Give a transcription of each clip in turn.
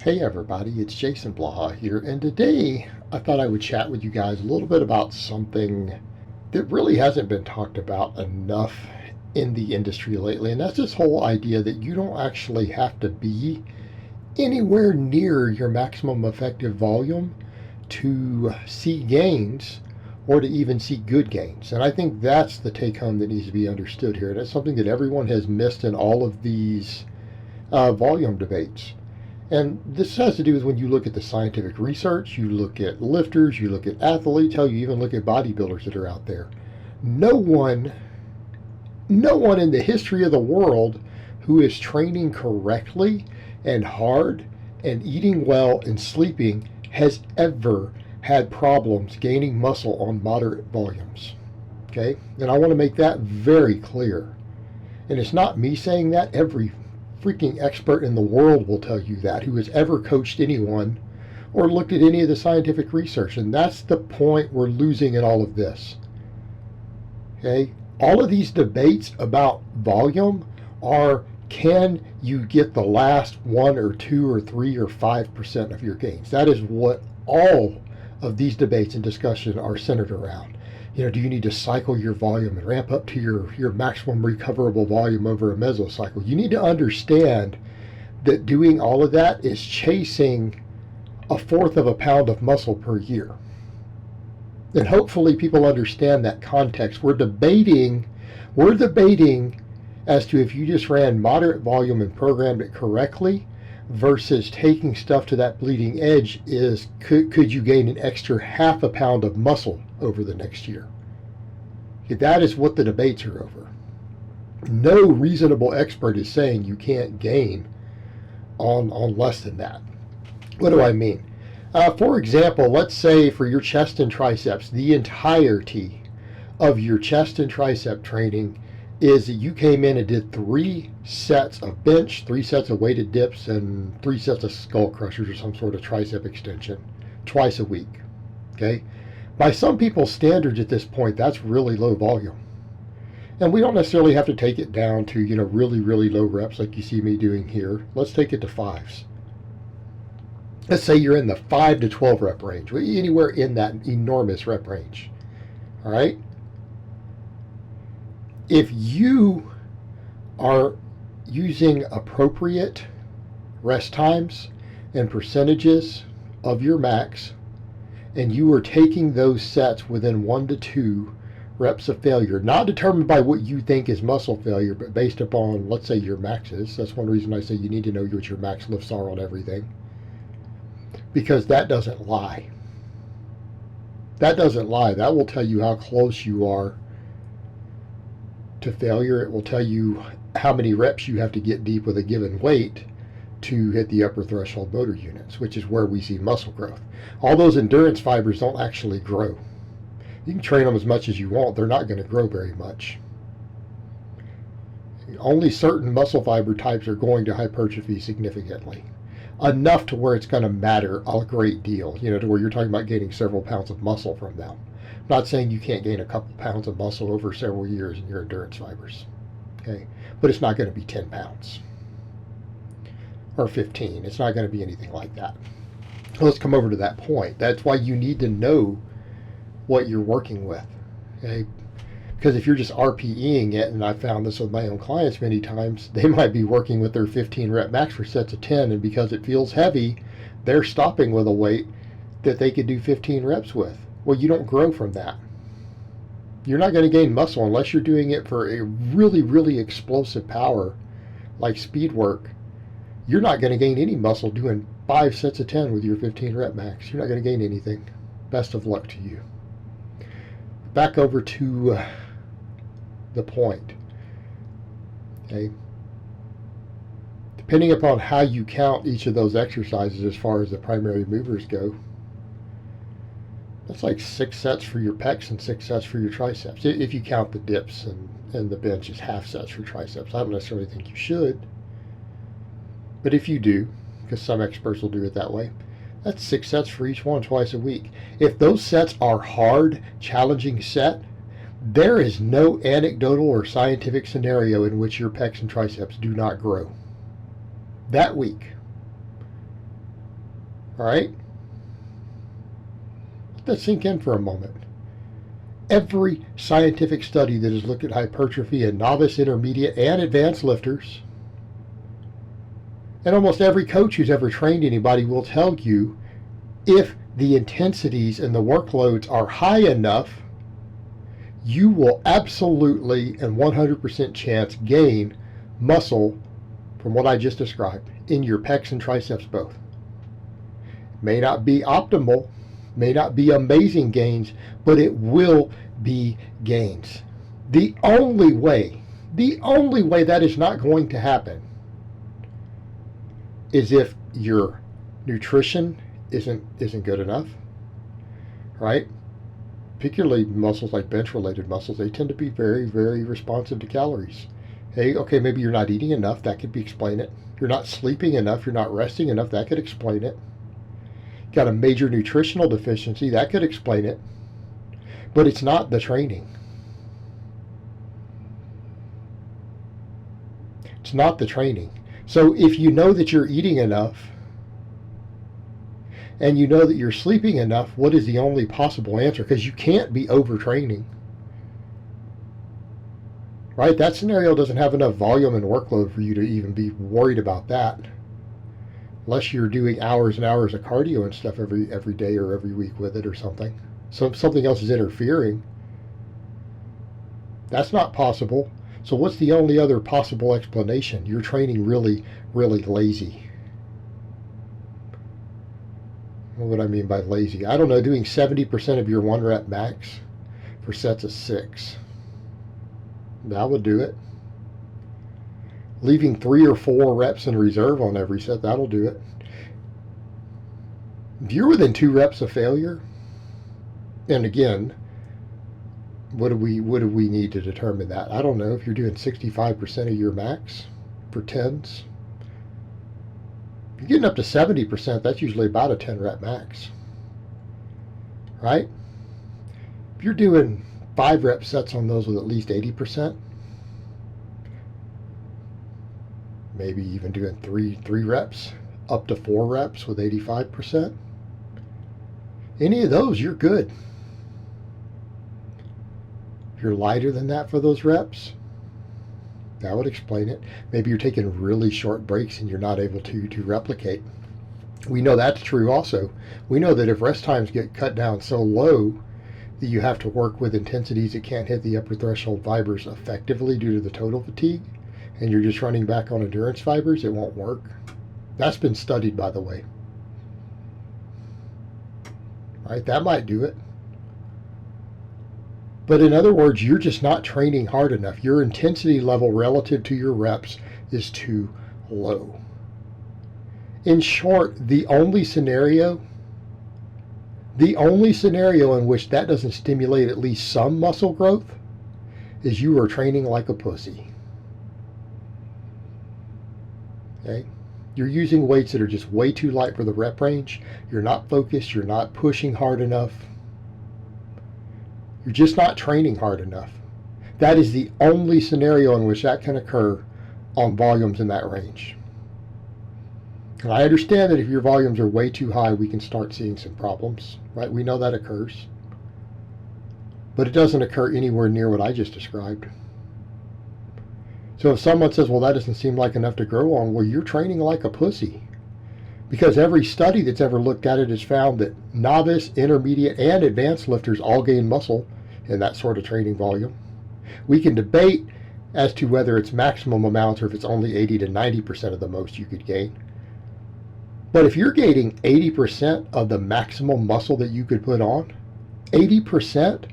Hey everybody, it's Jason Blaha here, and today I thought I would chat with you guys a little bit about something that really hasn't been talked about enough in the industry lately, and that's this whole idea that you don't actually have to be anywhere near your maximum effective volume to see gains or to even see good gains. And I think that's the take home that needs to be understood here, and it's something that everyone has missed in all of these volume debates. And this has to do with when you look at the scientific research, you look at lifters, you look at athletes, hell, you even look at bodybuilders that are out there. No one, no one in the history of the world who is training correctly and hard and eating well and sleeping has ever had problems gaining muscle on moderate volumes. Okay? And I want to make that very clear. And it's not me saying that. Every freaking expert in the world will tell you that, who has ever coached anyone or looked at any of the scientific research. And that's the point we're losing in all of this. Okay? All of these debates about volume are, can you get the last 1 or 2 or 3 or 5% of your gains? That is what all of these debates and discussion are centered around. You know, do you need to cycle your volume and ramp up to your maximum recoverable volume over a mesocycle? You need to understand that doing all of that is chasing 1/4 of a pound of muscle per year. And hopefully people understand that context. We're debating as to if you just ran moderate volume and programmed it correctly versus taking stuff to that bleeding edge is, could you gain an extra 1/2 pound of muscle over the next year? Okay, that is what the debates are over. No reasonable expert is saying you can't gain on less than that. What do I mean? For example, let's say for your chest and triceps, the entirety of your chest and tricep training is that you came in and did 3 sets of bench, 3 sets of weighted dips, and 3 sets of skull crushers or some sort of tricep extension twice a week. Okay? By some people's standards at this point, that's really low volume. And we don't necessarily have to take it down to, really, really low reps like you see me doing here. Let's take it to 5s. Let's say you're in the 5 to 12 rep range, anywhere in that enormous rep range. All right? If you are using appropriate rest times and percentages of your max, and you are taking those sets within 1 to 2 reps of failure, not determined by what you think is muscle failure, but based upon, let's say, your maxes. That's one reason I say you need to know what your max lifts are on everything, because that doesn't lie. That doesn't lie. That will tell you how close you are to failure. It will tell you how many reps you have to get deep with a given weight to hit the upper threshold motor units, which is where we see muscle growth. All those endurance fibers don't actually grow. You can train them as much as you want, they're not going to grow very much. Only certain muscle fiber types are going to hypertrophy significantly, enough to where it's going to matter a great deal, to where you're talking about gaining several pounds of muscle from them. I'm not saying you can't gain a couple pounds of muscle over several years in your endurance fibers, okay? But it's not going to be 10 pounds or 15. It's not going to be anything like that. Let's come over to that point. That's why you need to know what you're working with, okay? Because if you're just RPEing it, and I've found this with my own clients many times, they might be working with their 15 rep max for sets of 10, and because it feels heavy, they're stopping with a weight that they could do 15 reps with. Well, you don't grow from that. You're not going to gain muscle unless you're doing it for a really, really explosive power, like speed work. You're not going to gain any muscle doing 5 sets of 10 with your 15 rep max. You're not going to gain anything. Best of luck to you. Back over to the point. Okay. Depending upon how you count each of those exercises as far as the primary movers go, that's like 6 sets for your pecs and 6 sets for your triceps. If you count the dips and the bench as half sets for triceps. I don't necessarily think you should. But if you do, because some experts will do it that way, that's 6 sets for each one twice a week. If those sets are hard, challenging set, there is no anecdotal or scientific scenario in which your pecs and triceps do not grow that week. All right? Let that sink in for a moment. Every scientific study that has looked at hypertrophy in novice, intermediate, and advanced lifters, and almost every coach who's ever trained anybody will tell you if the intensities and the workloads are high enough, you will absolutely and 100% chance gain muscle from what I just described in your pecs and triceps both. May not be optimal, may not be amazing gains, but it will be gains. The only way that is not going to happen is if your nutrition isn't good enough, right? Particularly muscles like bench-related muscles, they tend to be very, very responsive to calories. Hey, okay, maybe you're not eating enough, that could explain it. You're not sleeping enough, you're not resting enough, that could explain it. Got a major nutritional deficiency, that could explain it. But it's not the training. It's not the training. So if you know that you're eating enough and you know that you're sleeping enough, what is the only possible answer? Because you can't be overtraining. Right? That scenario doesn't have enough volume and workload for you to even be worried about that. Unless you're doing hours and hours of cardio and stuff every day or every week with it or something. So something else is interfering. That's not possible. So what's the only other possible explanation? You're training really, really lazy. What would I mean by lazy? I don't know, doing 70% of your 1 rep max for sets of 6. That would do it. Leaving 3 or 4 reps in reserve on every set, that'll do it. If you're within 2 reps of failure, and again, what do we need to determine that? I don't know. If you're doing 65% of your max for 10s, if you're getting up to 70%, that's usually about a 10 rep max, right? If you're doing 5 rep sets on those with at least 80%, maybe even doing 3 reps up to 4 reps with 85%, any of those, you're good. If you're lighter than that for those reps, that would explain it. Maybe you're taking really short breaks and you're not able to replicate. We know that's true also. We know that if rest times get cut down so low that you have to work with intensities that can't hit the upper threshold fibers effectively due to the total fatigue, and you're just running back on endurance fibers, it won't work. That's been studied, by the way. Right? That might do it. But in other words, you're just not training hard enough. Your intensity level relative to your reps is too low. In short, the only scenario in which that doesn't stimulate at least some muscle growth is you are training like a pussy. Okay? You're using weights that are just way too light for the rep range. You're not focused. You're not pushing hard enough. You're just not training hard enough. That is the only scenario in which that can occur on volumes in that range. And I understand that if your volumes are way too high, we can start seeing some problems, right? We know that occurs. But it doesn't occur anywhere near what I just described. So if someone says, well, that doesn't seem like enough to grow on, well, you're training like a pussy. Because every study that's ever looked at it has found that novice, intermediate, and advanced lifters all gain muscle in that sort of training volume. We can debate as to whether it's maximum amounts or if it's only 80 to 90% of the most you could gain. But if you're gaining 80% of the maximum muscle that you could put on, 80%,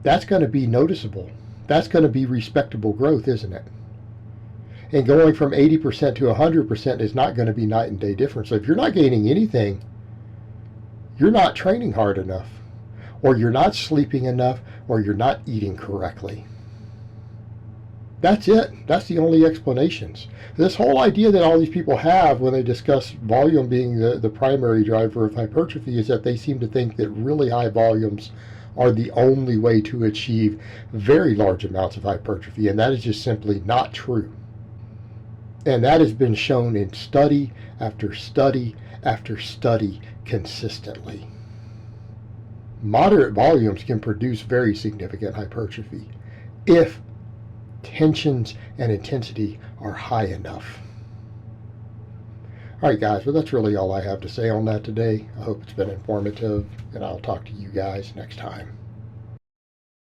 that's going to be noticeable. That's going to be respectable growth, isn't it? And going from 80% to 100% is not going to be night and day difference. So if you're not gaining anything, you're not training hard enough, or you're not sleeping enough, or you're not eating correctly. That's it. That's the only explanations. This whole idea that all these people have when they discuss volume being the primary driver of hypertrophy is that they seem to think that really high volumes are the only way to achieve very large amounts of hypertrophy, and that is just simply not true. And that has been shown in study after study after study consistently. Moderate volumes can produce very significant hypertrophy if tensions and intensity are high enough. All right, guys, well, that's really all I have to say on that today. I hope it's been informative, and I'll talk to you guys next time.